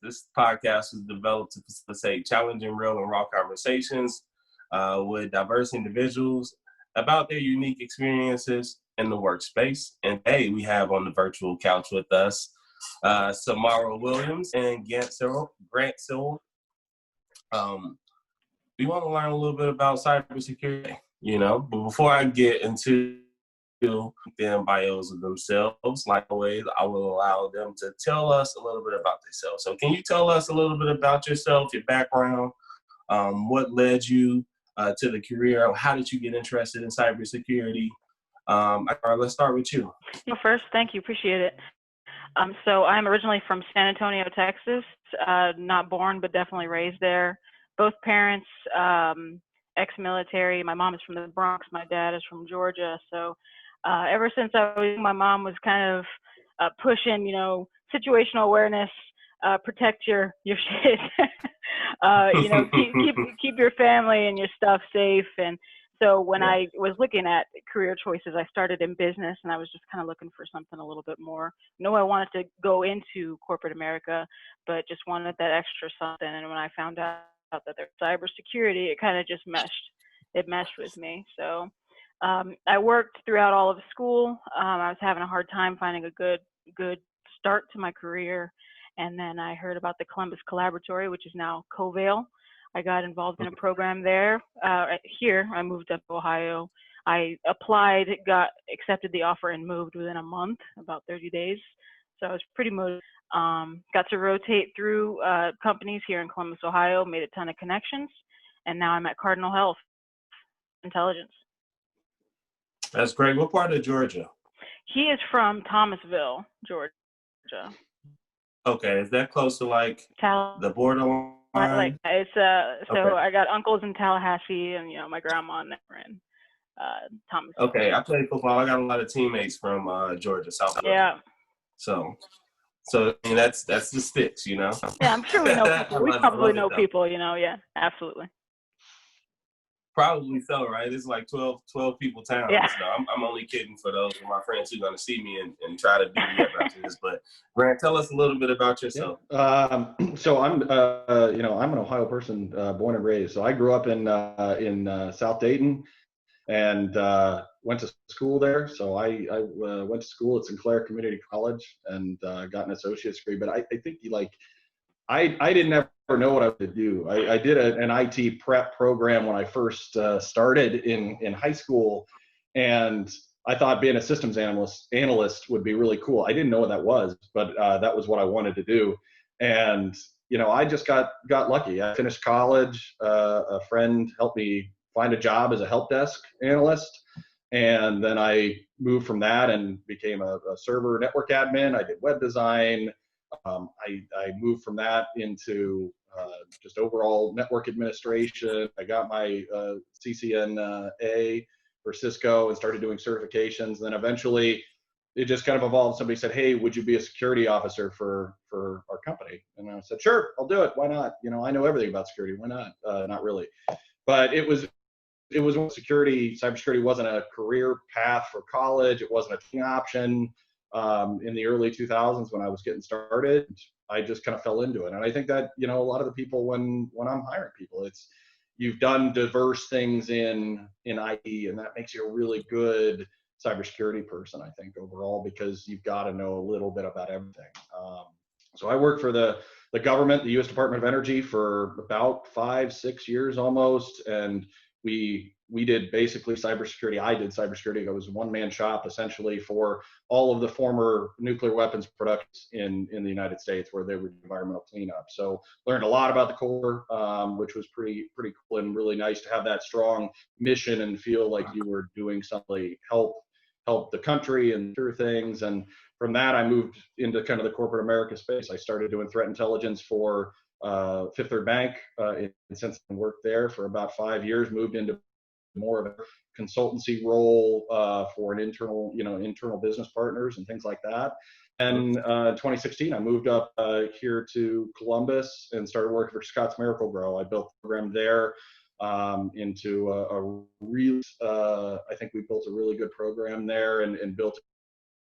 This podcast was developed to facilitate challenging, real, and raw conversations with diverse individuals about their unique experiences in the workspace. And today we have on the virtual couch with us Samara Williams and Grant Sewell. We want to learn a little bit about cybersecurity, but before I get into them bios of themselves, like always, I will allow them to tell us a little bit about themselves. So can you tell us a little bit about yourself, your background, what led you to the career? How did you get interested in cybersecurity? Let's start with you. First, thank you. Appreciate it. So I'm originally from San Antonio, Texas, not born, but definitely raised there. Both parents, ex-military. My mom is from the Bronx. My dad is from Georgia. So ever since I was, my mom was kind of pushing, situational awareness, protect your shit, keep your family and your stuff safe. And so when I was looking at career choices, I started in business, and I was just kind of looking for something a little bit more. I wanted to go into corporate America, but just wanted that extra something. And when I found out that there's cybersecurity, it kind of just meshed. It meshed with me. So I worked throughout all of school. I was having a hard time finding a good start to my career. And then I heard about the Columbus Collaboratory, which is now Covale. I got involved in a program there. Here, I moved up to Ohio. I applied, got accepted the offer, and moved within a month, about 30 days. So I was pretty motivated. Got to rotate through companies here in Columbus, Ohio, made a ton of connections, and now I'm at Cardinal Health Intelligence. That's great. What part of Georgia? He is from Thomasville, Georgia. Okay, is that close to the borderline? It's so I got uncles in Tallahassee, and my grandma and they're in Thomasville. Okay, I play football. I got a lot of teammates from Georgia, South Georgia. Yeah. So I mean, that's the sticks, Yeah, I'm sure we know people. We probably know people, Yeah, absolutely. Probably so, right? It's like 12 people town. Yeah. So I'm only kidding for those of my friends who are going to see me and try to beat me up after this. But Grant, tell us a little bit about yourself. Yeah. So I'm an Ohio person, born and raised. So I grew up in South Dayton and went to school there. So I went to school at Sinclair Community College and got an associate's degree. But I think I didn't ever know what I would do. I did an IT prep program when I first started in high school, and I thought being a systems analyst would be really cool. I didn't know what that was, but that was what I wanted to do. And I just got lucky. I finished college. A friend helped me find a job as a help desk analyst, and then I moved from that and became a server network admin. I did web design. I moved from that into just overall network administration. I got my CCNA for Cisco and started doing certifications. Then eventually it just kind of evolved. Somebody said, "Hey, would you be a security officer for our company?" And I said, "Sure, I'll do it. Why not? I know everything about security. Why not?" Not really. But it was cybersecurity wasn't a career path for college. It wasn't a teaching option. In the early 2000s when I was getting started, I just kind of fell into it. And I think that, a lot of the people when I'm hiring people, it's you've done diverse things in IT, and that makes you a really good cybersecurity person, I think, overall, because you've got to know a little bit about everything. So I worked for the government, the U.S. Department of Energy, for about 5-6 years almost, and we did basically cybersecurity. I did cybersecurity. I was a one-man shop essentially for all of the former nuclear weapons products in the United States, where they would do environmental cleanup. So learned a lot about the core, which was pretty cool and really nice to have that strong mission and feel like you were doing something help the country and through things. And from that, I moved into kind of the corporate America space. I started doing threat intelligence for Fifth Third Bank in Cincinnati, and worked there for about 5 years, moved into more of a consultancy role for an internal business partners and things like that. And in 2016, I moved up here to Columbus and started working for Scott's Miracle-Gro. I built a program there into a real, I think we built a really good program there and built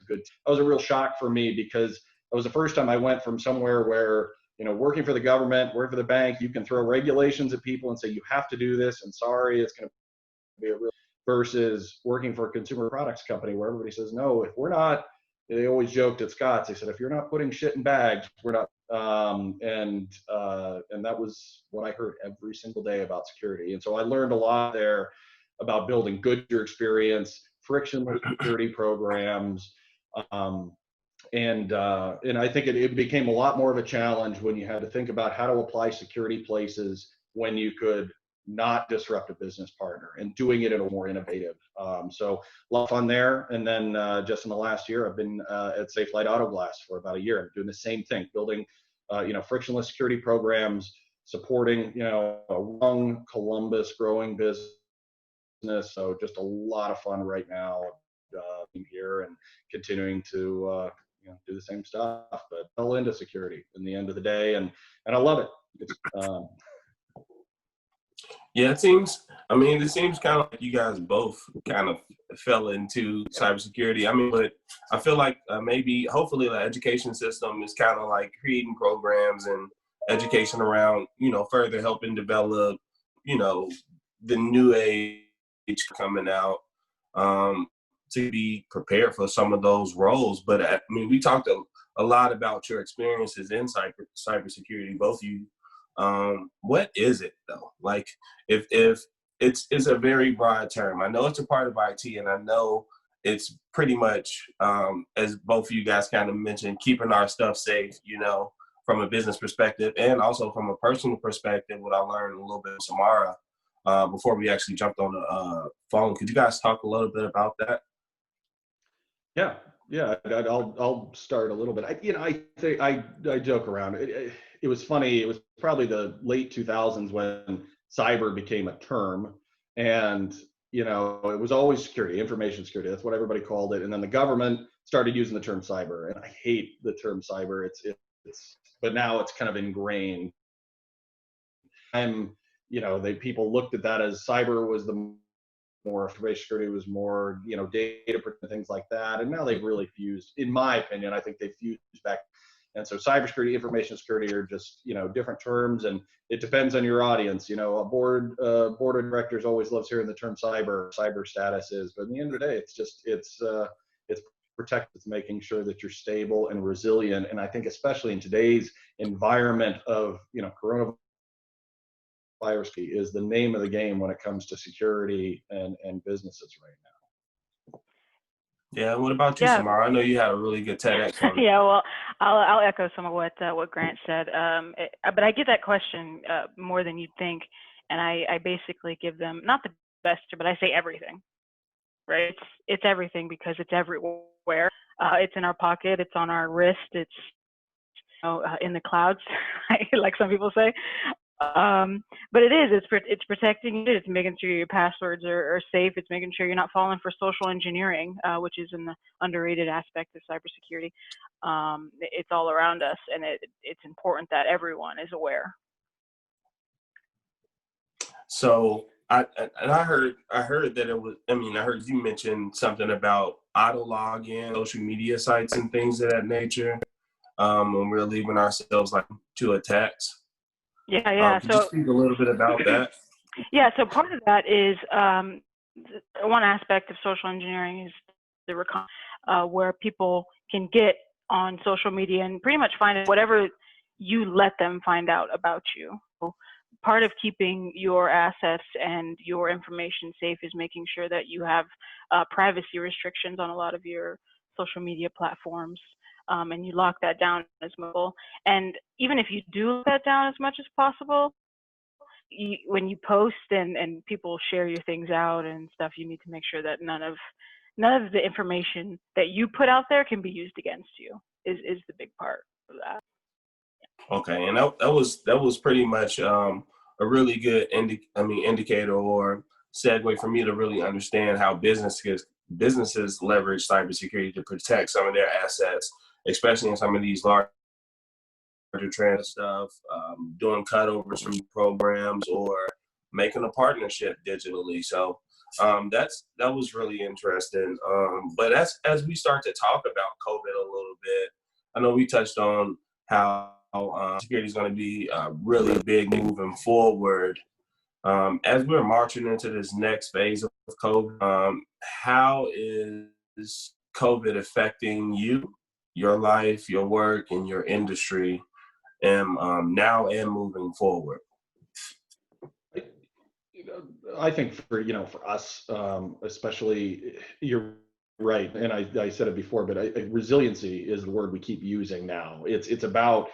good. That was a real shock for me because it was the first time I went from somewhere where, working for the government, working for the bank, you can throw regulations at people and say, you have to do this, and sorry, it's going to be a real, versus working for a consumer products company where everybody says, no, if we're not, they always joked at Scott's, they said, if you're not putting shit in bags, we're not. And that was what I heard every single day about security. And so I learned a lot there about building good user experience, frictionless security programs. And I think it became a lot more of a challenge when you had to think about how to apply security places when you could not disrupt a business partner, and doing it in a more innovative. So a lot of fun there. And then just in the last year, I've been at Safe Light Auto Glass for about a year. I'm doing the same thing, building frictionless security programs, supporting a young Columbus growing business. So just a lot of fun right now being here and continuing to do the same stuff, but all into security in the end of the day, and I love it. It's, Yeah, it seems kind of like you guys both kind of fell into cybersecurity. I mean, but I feel like hopefully the education system is kind of like creating programs and education around, further helping develop, the new age coming out, to be prepared for some of those roles. But I mean, we talked a lot about your experiences in cybersecurity, both of you. What is it though? Like, if it's a very broad term. I know it's a part of IT, and I know it's pretty much, as both of you guys kind of mentioned, keeping our stuff safe, from a business perspective, and also from a personal perspective, what I learned a little bit with Samara before we actually jumped on the phone. Could you guys talk a little bit about that? Yeah, I'll start a little bit. I think I joke around. It was funny. It was probably the late 2000s when cyber became a term, and it was always security, information security. That's what everybody called it. And then the government started using the term cyber, and I hate the term cyber. But now it's kind of ingrained. People looked at that as cyber was the more information security, was more, data and things like that. And now they've really fused, in my opinion, I think they've fused back. And so cybersecurity, information security are just, different terms, and it depends on your audience. A board of directors always loves hearing the term cyber status is, but at the end of the day, it's protect, it's making sure that you're stable and resilient. And I think especially in today's environment of, coronavirus is the name of the game when it comes to security and businesses right now. Yeah. What about you, Samara? I know you had a really good TEDx on it. Yeah. Well, I'll echo some of what Grant said. But I get that question more than you'd think, and I basically give them not the best, but I say everything. Right? It's everything because it's everywhere. It's in our pocket. It's on our wrist. It's in the clouds, like some people say. But it's protecting it. It's making sure your passwords are safe. It's making sure you're not falling for social engineering, which is an underrated aspect of cybersecurity. It's all around us, and it's important that everyone is aware. So I heard that it was, I heard you mention something about auto login, social media sites and things of that nature, when we're leaving ourselves to attacks. Yeah. Could you speak a little bit about that? Yeah, so part of that is one aspect of social engineering is the where people can get on social media and pretty much find out whatever you let them find out about you. Part of keeping your assets and your information safe is making sure that you have privacy restrictions on a lot of your social media platforms. And you lock that down as well. And even if you do lock that down as much as possible, when you post and people share your things out and stuff, you need to make sure that none of the information that you put out there can be used against you. Is the big part of that. Okay, and that was pretty much a really good indicator or segue for me to really understand how businesses leverage cybersecurity to protect some of their assets, especially in some of these larger trend stuff, doing cutovers from programs or making a partnership digitally. So That was really interesting. But as we start to talk about COVID a little bit, I know we touched on how security is going to be a really big moving forward. As we're marching into this next phase of COVID, how is COVID affecting you, your life, your work, and your industry, and now and moving forward? I think for us, especially, you're right, and I said it before, but resiliency is the word we keep using now. It's about,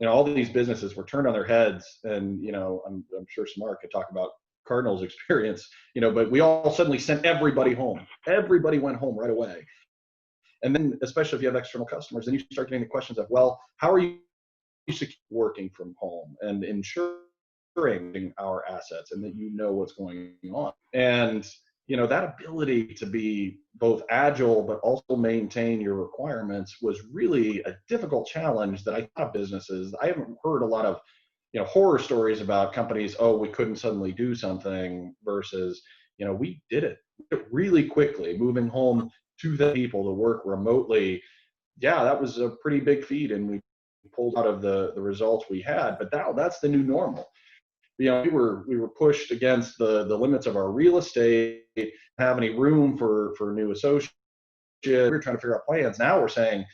all these businesses were turned on their heads, and I'm sure Samar could talk about Cardinal's experience, but we all suddenly sent everybody home. Everybody went home right away, and then especially if you have external customers, then you start getting the questions of, well, how are you working from home and ensuring our assets and that what's going on. And that ability to be both agile but also maintain your requirements was really a difficult challenge that I thought businesses, I haven't heard a lot of horror stories about companies, oh, we couldn't suddenly do something, versus we did it really quickly, moving home 2,000 people to work remotely. Yeah, that was a pretty big feat, and we pulled out of the results we had, but that's the new normal. We were pushed against the limits of our real estate, have any room for new associates. We were trying to figure out plans. Now we're saying,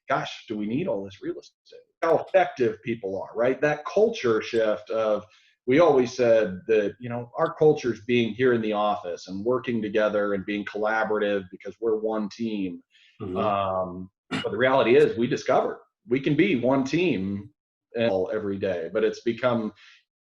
gosh, do we need all this real estate? How effective people are, right? That culture shift of, we always said that, our culture is being here in the office and working together and being collaborative because we're one team. Mm-hmm. But the reality is, we discovered we can be one team every day, but it's become,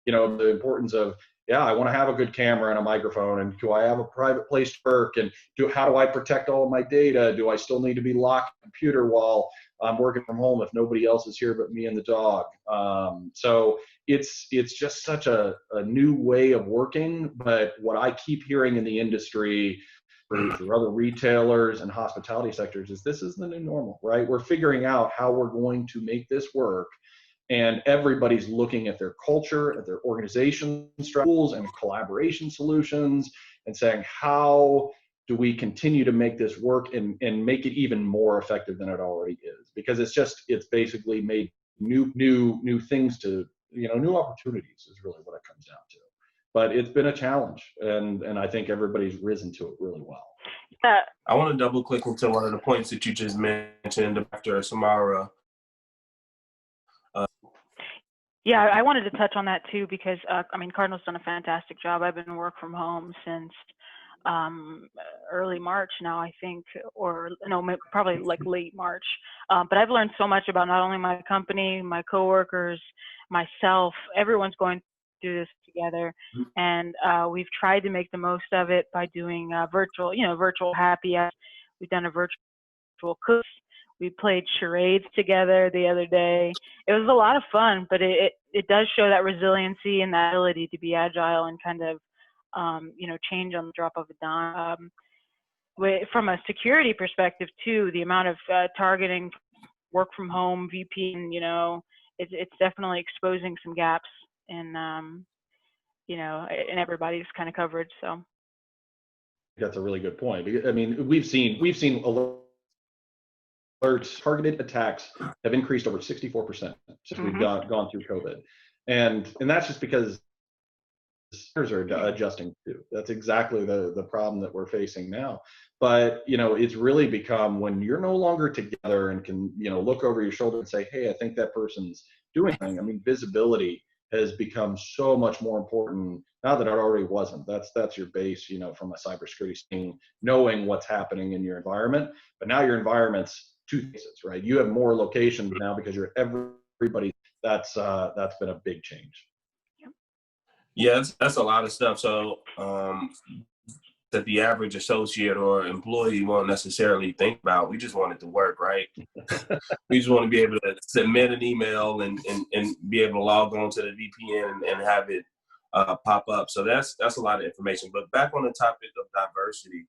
the importance of, I want to have a good camera and a microphone, and do I have a private place to work, and how do I protect all of my data? Do I still need to be locked in the computer while I'm working from home if nobody else is here but me and the dog? So it's just such a new way of working. But what I keep hearing in the industry for other retailers and hospitality sectors is, this is the new normal, right? We're figuring out how we're going to make this work. And everybody's looking at their culture, at their organization tools and collaboration solutions, and saying, how do we continue to make this work and make it even more effective than it already is? Because it's basically made new things to, new opportunities is really what it comes down to. But it's been a challenge, and I think everybody's risen to it really well. I want to double click into one of the points that you just mentioned, Dr. Samara. Yeah, I wanted to touch on that too, because Cardinal's done a fantastic job. I've been work from home since early March now, I think, or no, probably like late March. But I've learned so much about not only my company, my coworkers, myself. Everyone's going through this together, and we've tried to make the most of it by doing virtual happy hours. We've done a virtual cook. We played charades together the other day. It was a lot of fun, but it does show that resiliency and that ability to be agile and kind of, change on the drop of a dime. From a security perspective too, the amount of targeting, work from home, VPN, it's definitely exposing some gaps in, in everybody's kind of coverage. So that's a really good point. I mean, we've seen targeted attacks have increased over 64% since we've gone through COVID. And that's just because are adjusting to. That's exactly the problem that we're facing now. But, it's really become, when you're no longer together and can, look over your shoulder and say, hey, I think that person's doing something. I mean, visibility has become so much more important now that it already wasn't. That's your base, from a cybersecurity scene, knowing what's happening in your environment. But now your environment's two places, right? You have more locations now because you're everybody. That's been a big change. Yeah, that's a lot of stuff. So that the average associate or employee won't necessarily think about. We just want it to work, right? We just want to be able to submit an email and be able to log on to the VPN and have it pop up. So that's a lot of information. But back on the topic of diversity,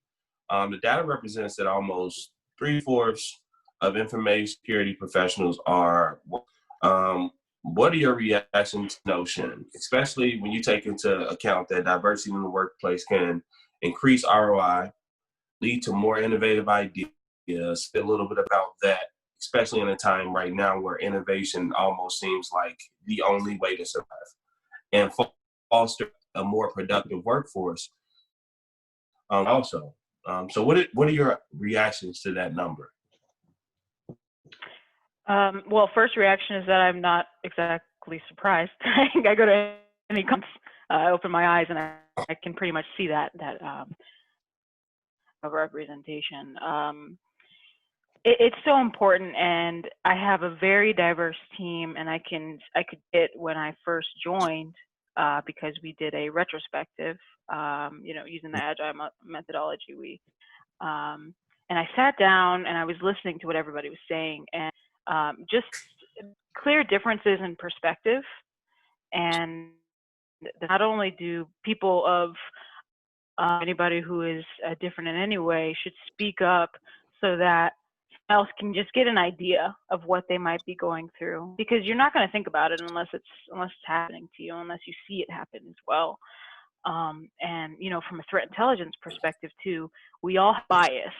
the data represents that almost 3/4 of information security professionals are. What are your reactions to Notion, especially when you take into account that diversity in the workplace can increase ROI, lead to more innovative ideas. A little bit about that, especially in a time right now where innovation almost seems like the only way to survive, and foster a more productive workforce. Also, so what are your reactions to that number? Well, first reaction is that I'm not exactly surprised. I go to any conference, I open my eyes, and I can pretty much see that representation. It's so important, and I have a very diverse team, and I could get when I first joined because we did a retrospective, using the agile methodology. And I sat down and I was listening to what everybody was saying, and just clear differences in perspective. And not only do people of anybody who is different in any way should speak up so that else can just get an idea of what they might be going through, because you're not going to think about it unless it's happening to you, unless you see it happen as well. And from a threat intelligence perspective too, we all have bias.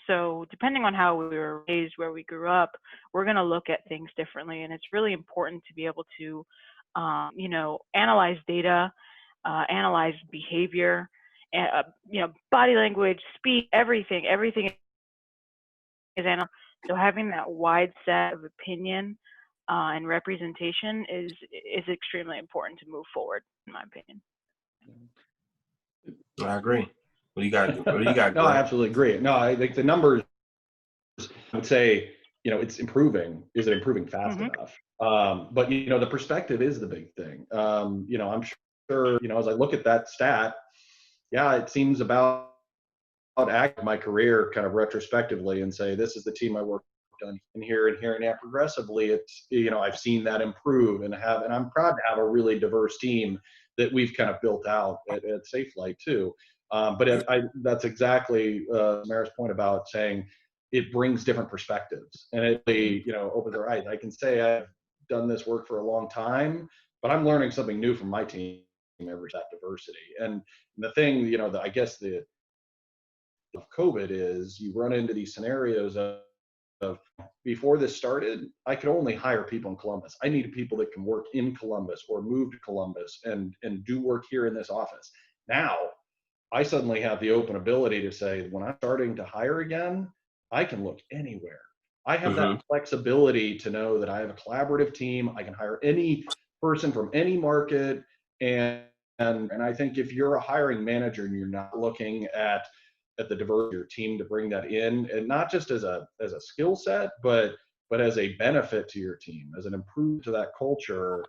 So depending on how we were raised, where we grew up, we're going to look at things differently. And it's really important to be able to, analyze data, analyze behavior, body language, speech, everything is analyzed. So having that wide set of opinion and representation is extremely important to move forward, in my opinion. I agree. What do you got? No, I absolutely agree. No, I think the numbers, I would say, it's improving. Is it improving fast enough? But the perspective is the big thing. I'm sure, as I look at that stat, yeah, it seems about act my career kind of retrospectively and say, this is the team I worked on in here and here, and now progressively it's, I've seen that improve, and I'm proud to have a really diverse team that we've kind of built out at SafeLight too. But that's exactly Samara's point about saying it brings different perspectives, and it opens our eyes. I can say I've done this work for a long time, but I'm learning something new from my team every that diversity. And the thing, I guess the of COVID is you run into these scenarios of before this started, I could only hire people in Columbus. I needed people that can work in Columbus or move to Columbus and do work here in this office. Now, I suddenly have the open ability to say, when I'm starting to hire again, I can look anywhere. I have that flexibility to know that I have a collaborative team. I can hire any person from any market. And I think if you're a hiring manager and you're not looking at the diversity of your team to bring that in, and not just as a skill set, but as a benefit to your team, as an improvement to that culture,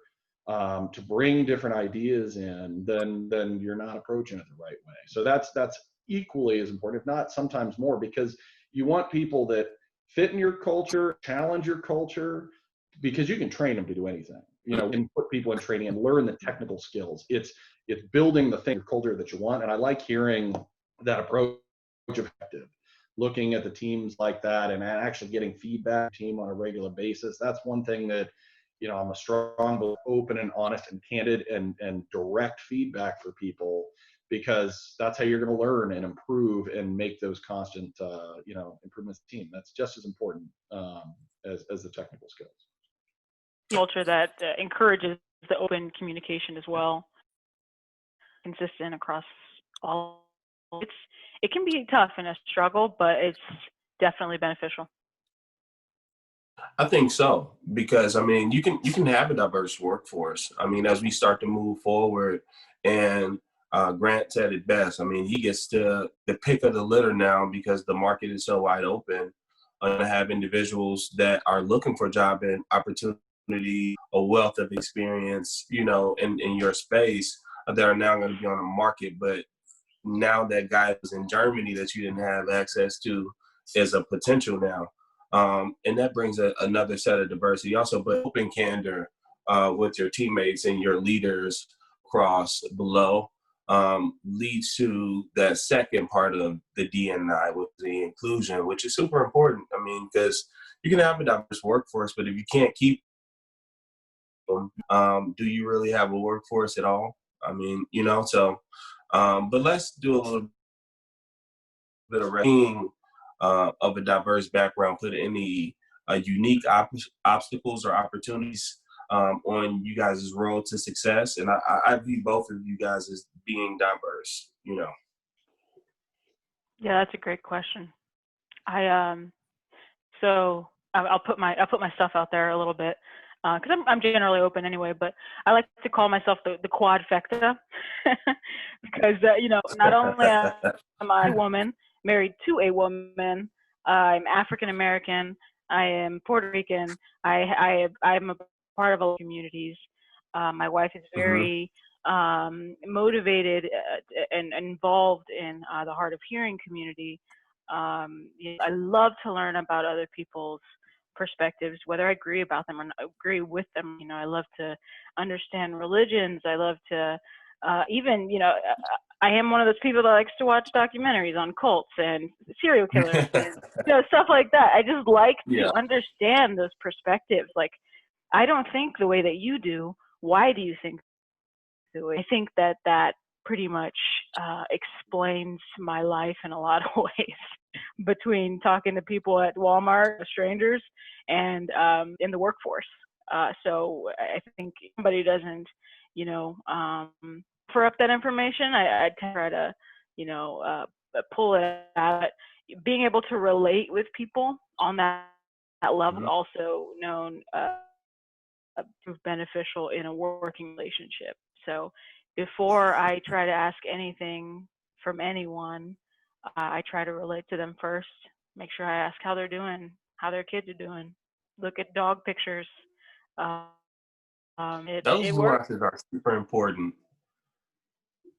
to bring different ideas in, then you're not approaching it the right way. So that's equally as important, if not sometimes more, because you want people that fit in your culture, challenge your culture, because you can train them to do anything. You can put people in training and learn the technical skills. It's building the thing, culture that you want. And I like hearing that approach effective, looking at the teams like that and actually getting feedback team on a regular basis. That's one thing that, I'm a strong, open and honest and candid and direct feedback for people, because that's how you're going to learn and improve and make those constant, improvements to the team. That's just as important as the technical skills. Culture that encourages the open communication as well, consistent across all. It can be tough and a struggle, but it's definitely beneficial. I think so, because you can have a diverse workforce. As we start to move forward, and Grant said it best. He gets to the pick of the litter now because the market is so wide open. To have individuals that are looking for job and opportunity, a wealth of experience, in your space, that are now going to be on the market. But now that guy was in Germany that you didn't have access to is a potential now. And that brings another set of diversity also, but open candor with your teammates and your leaders across below leads to that second part of the D&I, with the inclusion, which is super important. Because you can have a diverse workforce, but if you can't keep them, do you really have a workforce at all? But let's do a little bit of being of a diverse background put any unique obstacles or opportunities on you guys' road to success? And I view both of you guys as being diverse, you know. Yeah, that's a great question. So I'll put my stuff out there a little bit because I'm generally open anyway. But I like to call myself the quadfecta because not only am I a woman married to a woman, I'm African American, I am Puerto Rican, I'm a part of all communities. My wife is very motivated and involved in the hard of hearing community. I love to learn about other people's perspectives, whether I agree about them or not, agree with them. I love to understand religions. I love to even, I am one of those people that likes to watch documentaries on cults and serial killers and stuff like that. I just like to understand those perspectives. Like, I don't think the way that you do. Why do you think the way? I think that pretty much explains my life in a lot of ways, between talking to people at Walmart, strangers, and in the workforce. So I think if somebody doesn't, offer up that information, I try to, pull it out. Being able to relate with people on that level, also known beneficial in a working relationship. So before I try to ask anything from anyone, I try to relate to them first, make sure I ask how they're doing, how their kids are doing, look at dog pictures. Those nuances are super important.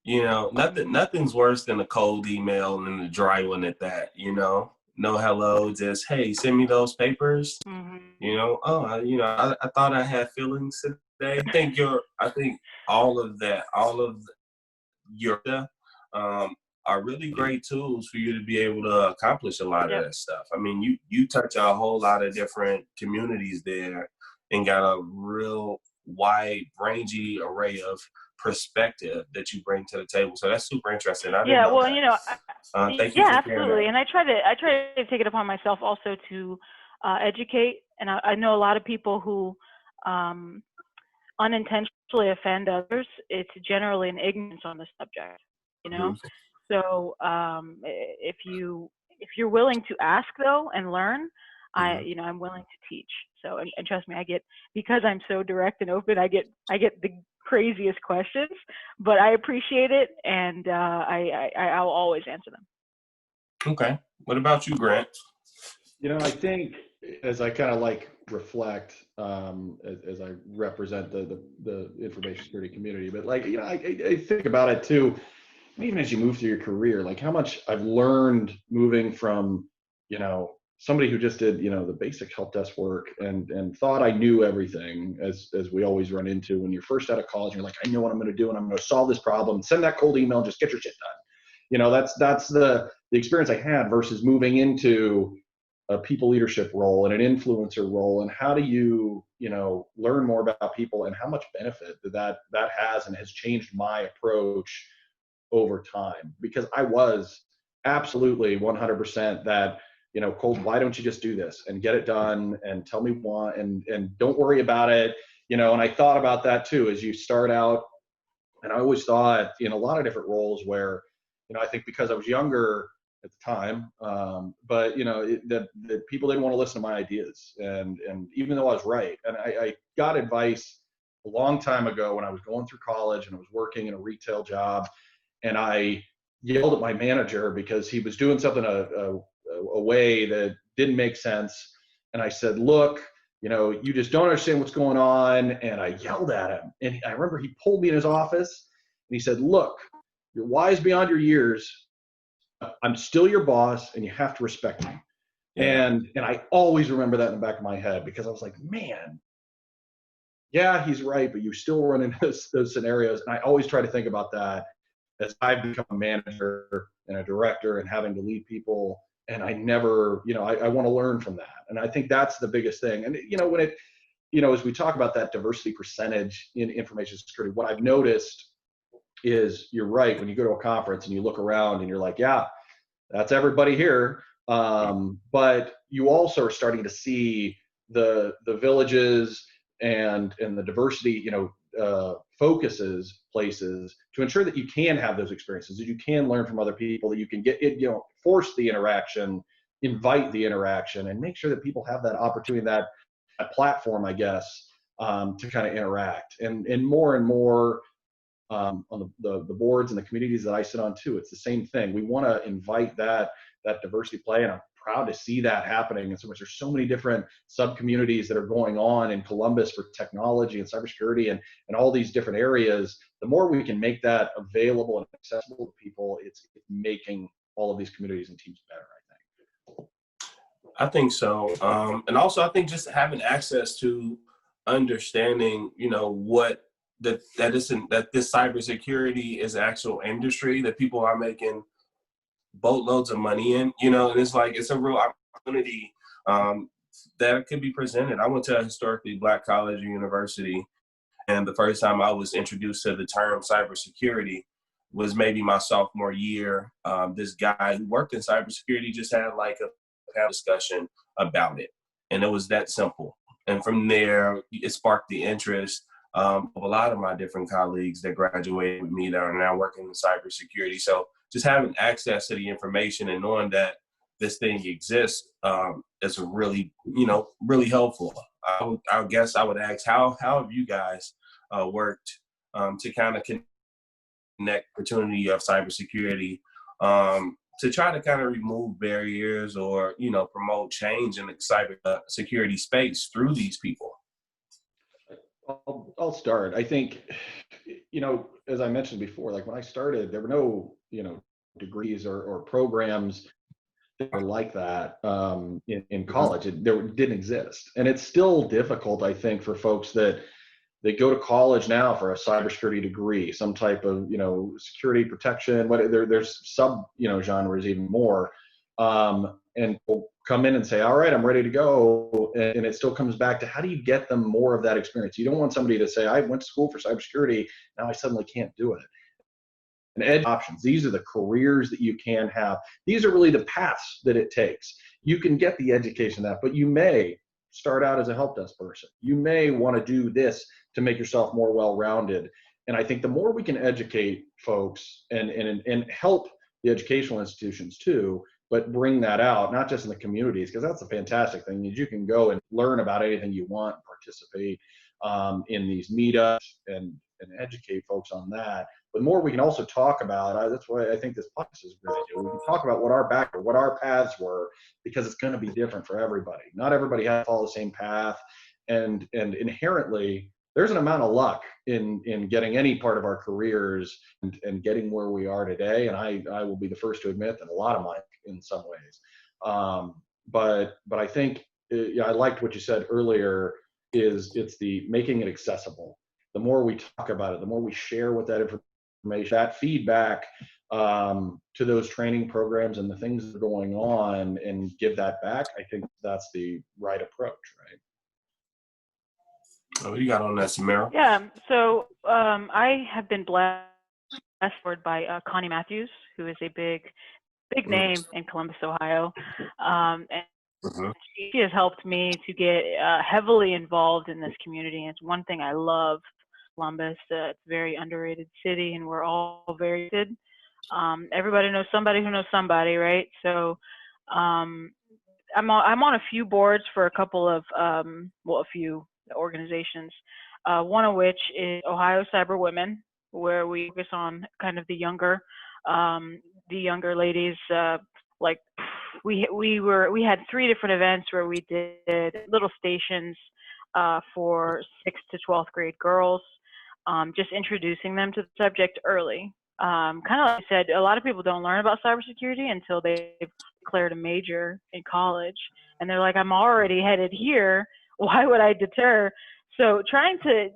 Nothing's worse than a cold email and a dry one at that, no hello, just, hey, send me those papers. I thought I had feelings today. I think all of your are really great tools for you to be able to accomplish a lot of that stuff. I mean, you touch a whole lot of different communities there and got a real wide, rangy array of perspective that you bring to the table. So that's super interesting. Thank you for absolutely. And I try to take it upon myself also to educate. And I know a lot of people who unintentionally offend others. It's generally an ignorance on the subject, So if you're willing to ask though and learn, I'm willing to teach. So and trust me, because I'm so direct and open, I get the craziest questions, but I appreciate it, and I'll always answer them. Okay. What about you, Grant? I think as I kind of reflect, as I represent the information security community, but I think about it too. Even as you move through your career, how much I've learned moving from, somebody who just did, the basic help desk work and thought I knew everything, as we always run into when you're first out of college. You're like, I know what I'm going to do, and I'm going to solve this problem. Send that cold email, just get your shit done. That's the experience I had versus moving into a people leadership role and an influencer role. And how do you, learn more about people, and how much benefit that has and has changed my approach over time? Because I was absolutely 100% that, cold, why don't you just do this and get it done and tell me why and don't worry about it, and I thought about that too as you start out. And I always thought in a lot of different roles where, I think because I was younger at the time, but that people didn't want to listen to my ideas, and even though I was right, and I got advice a long time ago when I was going through college and I was working in a retail job, and I yelled at my manager because he was doing something a way that didn't make sense, and I said, look, you just don't understand what's going on, and I yelled at him, and I remember he pulled me in his office and he said, look, you're wise beyond your years. I'm still your boss, and you have to respect me. Yeah. And I always remember that in the back of my head, because I was like, man, yeah, he's right, but you still run into those scenarios. And I always try to think about that as I've become a manager and a director and having to lead people. And I never, I want to learn from that. And I think that's the biggest thing. And, when it, as we talk about that diversity percentage in information security, what I've noticed is, you're right, when you go to a conference and you look around and you're like, yeah, That's everybody here. But you also are starting to see the villages and the diversity, focuses places to ensure that you can have those experiences, that you can learn from other people, that you can get it, force the interaction, invite the interaction, and make sure that people have that opportunity, that platform, I guess, to kind of interact. And more on the boards and the communities that I sit on too, it's the same thing. We want to invite that diversity play, and I'm proud to see that happening. And so much, there's so many different sub communities that are going on in Columbus for technology and cybersecurity and all these different areas. The more we can make that available and accessible to people, it's making all of these communities and teams better, I think so. And also I think just having access to understanding, what that this cybersecurity is an actual industry that people are making boatloads of money in, and it's like, it's a real opportunity that could be presented. I went to a historically Black college or university, and the first time I was introduced to the term cybersecurity was maybe my sophomore year. This guy who worked in cybersecurity just had like a panel discussion about it, and it was that simple. And from there, it sparked the interest of a lot of my different colleagues that graduated with me that are now working in cybersecurity. So just having access to the information and knowing that this thing exists is really, really helpful. I guess I would ask, how have you guys worked to kind of connect opportunity of cybersecurity to try to kind of remove barriers or, promote change in the cyber security space through these people? I'll start. I think, as I mentioned before, like when I started, there were no, degrees or programs that were like that in college. There didn't exist. And it's still difficult, I think, for folks that they go to college now for a cybersecurity degree, some type of, security protection, there's sub, genres even more. And will come in and say, all right, I'm ready to go. And it still comes back to, how do you get them more of that experience? You don't want somebody to say, I went to school for cybersecurity, now I suddenly can't do it. And edge options, these are the careers that you can have. These are really the paths that it takes. You can get the education that, but you may start out as a help desk person. You may want to do this to make yourself more well-rounded. And I think the more we can educate folks and help the educational institutions too, but bring that out, not just in the communities, because that's a fantastic thing, is you can go and learn about anything you want, participate in these meetups and educate folks on that. But more we can also talk about, that's why I think this podcast is really good. We can talk about what our paths were, because it's going to be different for everybody. Not everybody has to follow the same path. And inherently, there's an amount of luck in getting any part of our careers and getting where we are today. And I will be the first to admit that a lot of mine in some ways. But I think, I liked what you said earlier, it's the making it accessible. The more we talk about it, the more we share with that information, that feedback to those training programs and the things that are going on, and give that back, I think that's the right approach, right? Oh, you got on that, Samara? Yeah. So I have been blessed by Connie Matthews, who is a big name in Columbus, Ohio. And she has helped me to get heavily involved in this community. And it's one thing I love Columbus. It's a very underrated city, and we're all very good. Everybody knows somebody who knows somebody, right? So I'm on a few boards for a couple of, a few organizations, one of which is Ohio Cyber Women, where we focus on kind of the younger ladies. Like we had 3 different events where we did little stations for 6th to 12th grade girls, just introducing them to the subject early. Kind of like I said, a lot of people don't learn about cybersecurity until they've declared a major in college, and they're like, I'm already headed here. Why would I deter? So trying to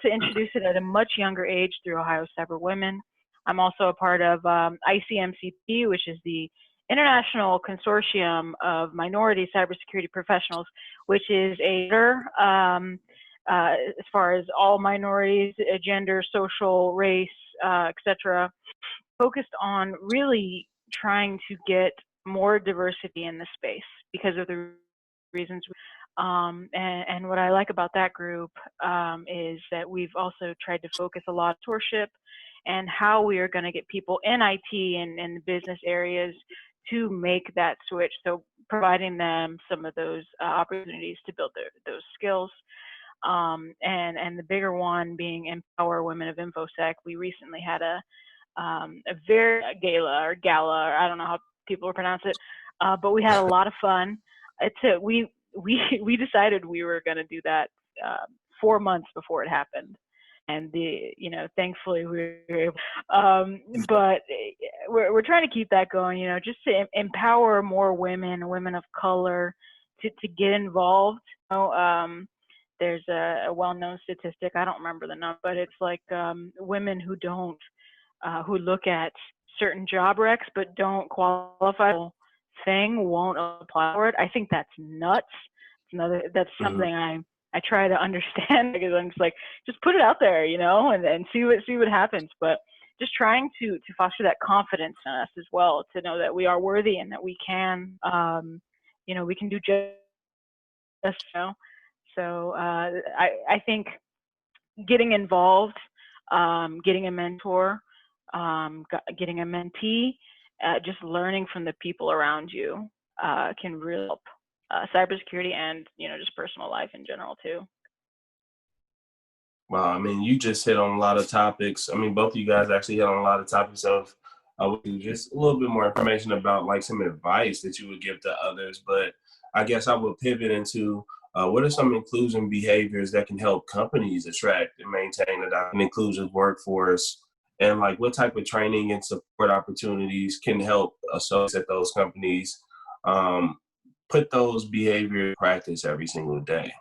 introduce it at a much younger age through Ohio Cyber Women. I'm also a part of ICMCP, which is the International Consortium of Minority Cybersecurity Professionals, which is as far as all minorities, gender, social, race, etc., focused on really trying to get more diversity in the space because of the reasons. And what I like about that group is that we've also tried to focus a lot on mentorship and how we are going to get people in IT and the business areas to make that switch. So providing them some of those opportunities to build those skills. And the bigger one being Empower Women of InfoSec. We recently had a very gala, or I don't know how people pronounce it, but we had a lot of fun. We decided we were going to do that 4 months before it happened, and thankfully we were able. But we're trying to keep that going, just to empower more women of color to get involved. There's a well-known statistic, I don't remember the number, but it's like women who look at certain job recs but don't qualify thing won't apply for it. I think that's nuts. That's something I try to understand, because I'm just like, just put it out there, and see what happens. But just trying to foster that confidence in us as well, to know that we are worthy and that we can, we can do just. So I think getting involved, getting a mentor, getting a mentee, just learning from the people around you can really help cybersecurity and just personal life in general too. Wow, I mean, you just hit on a lot of topics. I mean, both of you guys actually hit on a lot of topics of just a little bit more information about like some advice that you would give to others. But I guess I would pivot into what are some inclusion behaviors that can help companies attract and maintain an inclusive workforce? And like what type of training and support opportunities can help associates at those companies put those behaviors in practice every single day?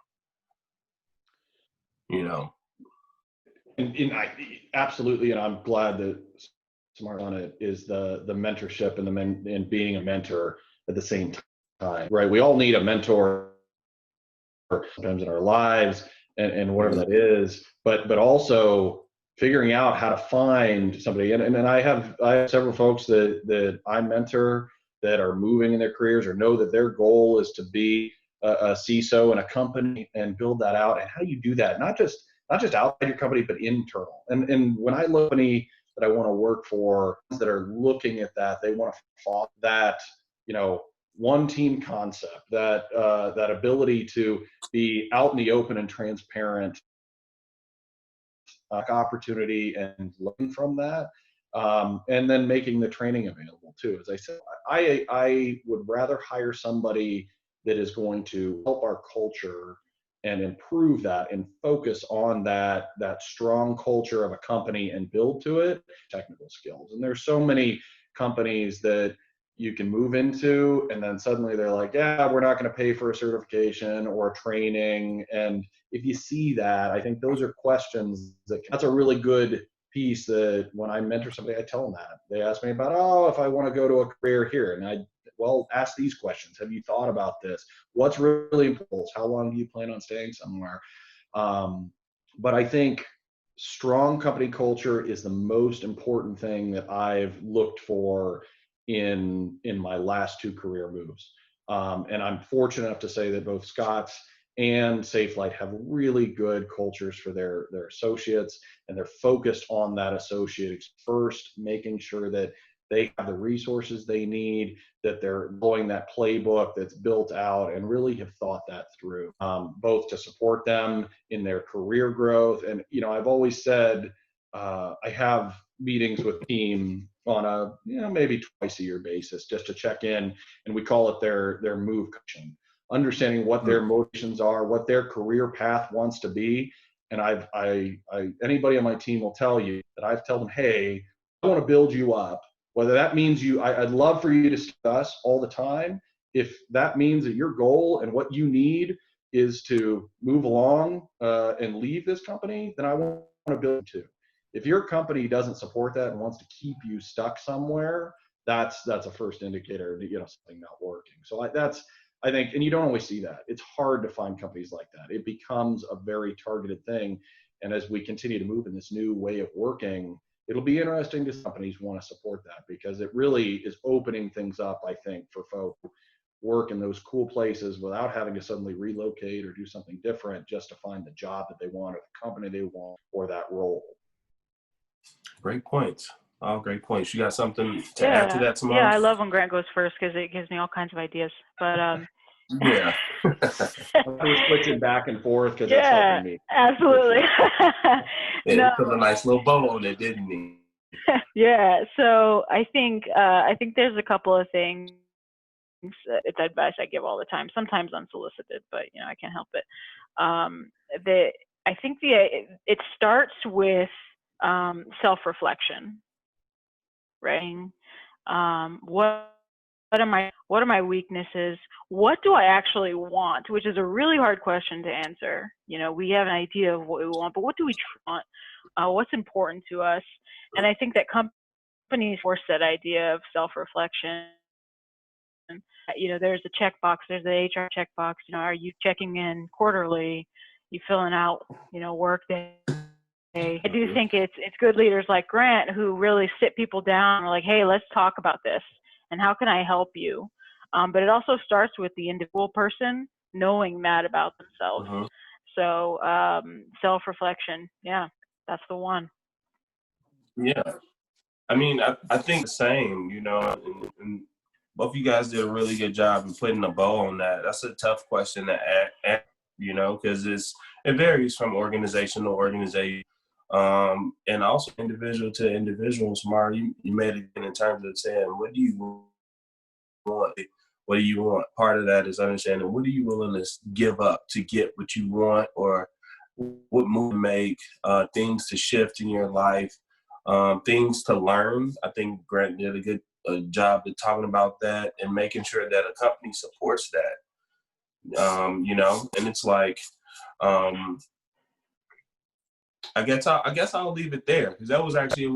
Absolutely, and I'm glad that Smart on it is the mentorship and being a mentor at the same time, right? We all need a mentor sometimes in our lives and whatever that is, but also figuring out how to find somebody. And I have several folks that I mentor that are moving in their careers or know that their goal is to be a CISO in a company and build that out. And how do you do that? Not just outside your company, but internal. And when I look at a company that I want to work for that are looking at that, they want to follow that, one team concept, that ability to be out in the open and transparent opportunity and learn from that. And then making the training available too. As I said, I would rather hire somebody that is going to help our culture and improve that and focus on that strong culture of a company and build to it technical skills. And there's so many companies that you can move into and then suddenly they're like, yeah, we're not going to pay for a certification or training. And if you see that, I think those are questions that's a really good piece that when I mentor somebody, I tell them that. They ask me about, if I want to go to a career here, and ask these questions. Have you thought about this? What's really important? How long do you plan on staying somewhere? But I think strong company culture is the most important thing that I've looked for in my last 2 career moves. And I'm fortunate enough to say that both Scott's and SafeLight have really good cultures for their associates, and they're focused on that associate first, making sure that they have the resources they need, that they're following that playbook that's built out, and really have thought that through, both to support them in their career growth. And, I've always said I have meetings with team on a, maybe twice a year basis just to check in, and we call it their move coaching, understanding what their motivations are, what their career path wants to be. And anybody on my team will tell you that I've told them, hey, I want to build you up. Whether that means I'd love for you to discuss all the time. If that means that your goal and what you need is to move along and leave this company, then I want to build you too. If your company doesn't support that and wants to keep you stuck somewhere, that's a first indicator that something not working. So I think, and you don't always see that. It's hard to find companies like that. It becomes a very targeted thing. And as we continue to move in this new way of working, it'll be interesting to see companies want to support that, because it really is opening things up, I think, for folks who work in those cool places without having to suddenly relocate or do something different just to find the job that they want or the company they want or that role. Great points. All great points. You got something to add to that, Tamara? Yeah, I love when Grant goes first because it gives me all kinds of ideas. But yeah. I was switching back and forth because that's yeah, helping me. absolutely. Yeah, No. he put a nice little bow on it, didn't he? Yeah, so I think there's a couple of things. It's advice I give all the time, sometimes unsolicited, but I can't help it. I think it starts with self-reflection, right? What are my weaknesses? What do I actually want? Which is a really hard question to answer. We have an idea of what we want, but what do we want? What's important to us? And I think that companies force that idea of self-reflection. There's a checkbox. There's the HR checkbox. Are you checking in quarterly? You filling out, work day? I do think it's good leaders like Grant who really sit people down and are like, hey, let's talk about this. And how can I help you? But it also starts with the individual person knowing that about themselves. Mm-hmm. So self-reflection, yeah, that's the one. Yeah. I mean, I think the same, and both of you guys did a really good job in putting a bow on that. That's a tough question to ask, because it varies from organization to organization. And also individual to individual. Tamara, you made it in terms of saying, what do you want? What do you want? Part of that is understanding what are you willing to give up to get what you want, or what move to make, things to shift in your life, things to learn. I think Grant did a good job of talking about that and making sure that a company supports that. And it's like, I guess I'll leave it there because that was actually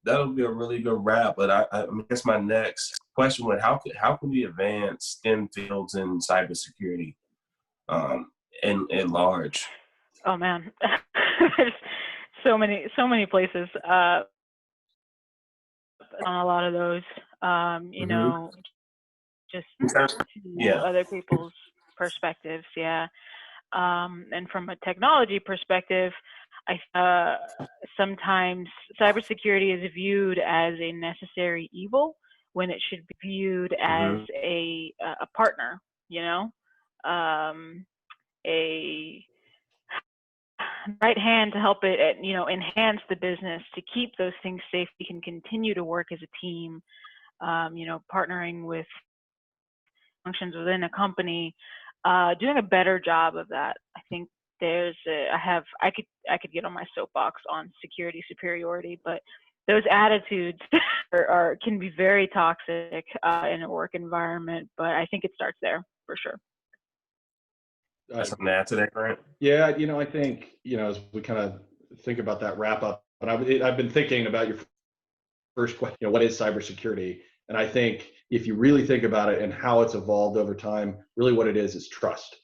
that'll be a really good wrap. But I guess my next question would, how can we advance STEM fields in cybersecurity, at large? Oh man, there's so many places on a lot of those. Just to other people's perspectives, yeah. And from a technology perspective, sometimes cybersecurity is viewed as a necessary evil when it should be viewed as a partner, a right hand to help it, enhance the business, to keep those things safe. We can continue to work as a team, partnering with functions within a company, doing a better job of that. I think I could get on my soapbox on security superiority, but those attitudes can be very toxic in a work environment. But I think it starts there for sure. Something to add to that, Grant? Yeah, I think, as we kind of think about that wrap up, but I've been thinking about your first question, what is cybersecurity? And I think if you really think about it and how it's evolved over time, really what it is trust.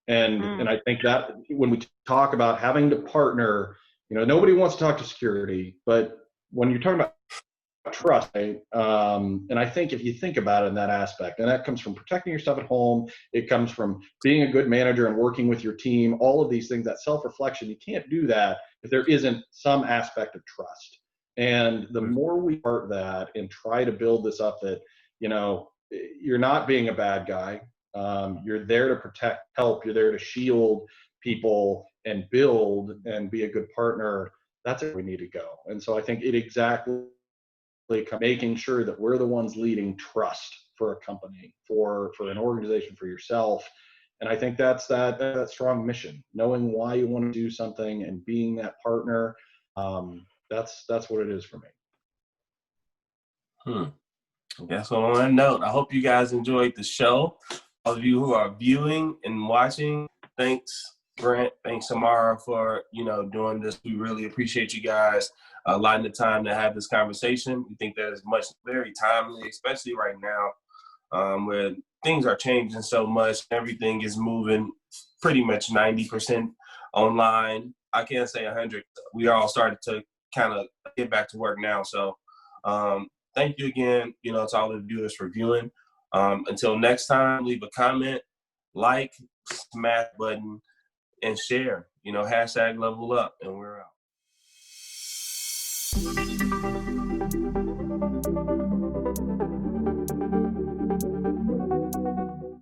And I think that when we talk about having to partner, nobody wants to talk to security, but when you're talking about trust, right? And I think if you think about it in that aspect, and that comes from protecting your stuff at home, it comes from being a good manager and working with your team, all of these things, that self-reflection, you can't do that if there isn't some aspect of trust. And the more we part that and try to build this up, that, you're not being a bad guy. You're there to protect, help, you're there to shield people and build and be a good partner. That's where we need to go. And so I think it exactly making sure that we're the ones leading trust for a company, for an organization, for yourself. And I think that's that strong mission, knowing why you want to do something and being that partner. That's what it is for me. I guess on that note, I hope you guys enjoyed the show. All of you who are viewing and watching, thanks, Grant. Thanks, Tamara, for doing this. We really appreciate you guys allotting the time to have this conversation. We think that is very timely, especially right now, where things are changing so much. Everything is moving pretty much 90% online. I can't say 100. We all started to kind of get back to work now. So thank you again, to all the viewers for viewing. Until next time, leave a comment, like, smash button, and share. Hashtag level up, and we're out.